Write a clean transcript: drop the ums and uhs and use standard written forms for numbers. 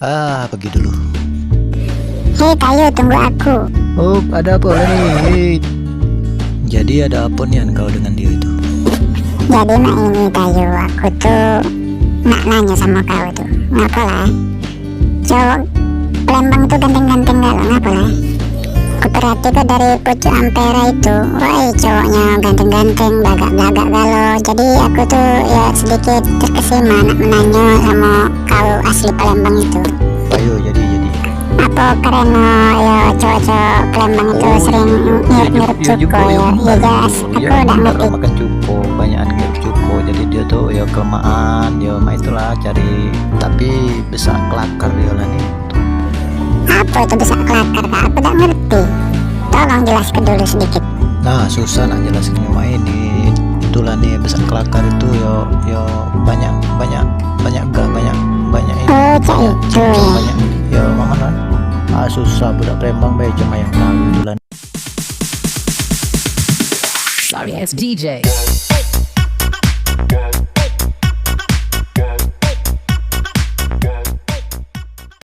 Pergi dulu. Hei Tayo, tunggu aku. Oh, ada apa nih? Hei. Jadi ada apa nih kau dengan dia itu? Jadi mak ini Tayo, aku tuh nak nanya sama kau tuh. Ngapa lah? Cowok Palembang tuh ganteng-ganteng gak lo, ngapa lah? Aku perhatikan dari pucuk Ampera itu, wah cowoknya ganteng-ganteng, belagak-belagak galo. Jadi aku tuh ya sedikit terkesima nak menanya sama kau asli Palembang itu. Ayo, jadi. Apa karena ya cowok-cowok Palembang itu sering nyurup-nyurup cuko ya? Ya jelas, aku udah ngerti. Makan cuko, banyakan ngirup cuko. Jadi dia tuh ya kelemahan, dia mah itulah cari, tapi bisa kelakar dia lah nih. Apa itu bisa kelakar kak? Aku tak ngerti. Tolong jelaskan dulu sedikit. Nah, susah nak jelasin cuma ini. Itulah nih bisa kelakar itu yo banyak ini. Oh cak itu ya. Banyak ya mana? Susah budak Palembang baik cuma yang tahu itulah. Sorry, it's DJ.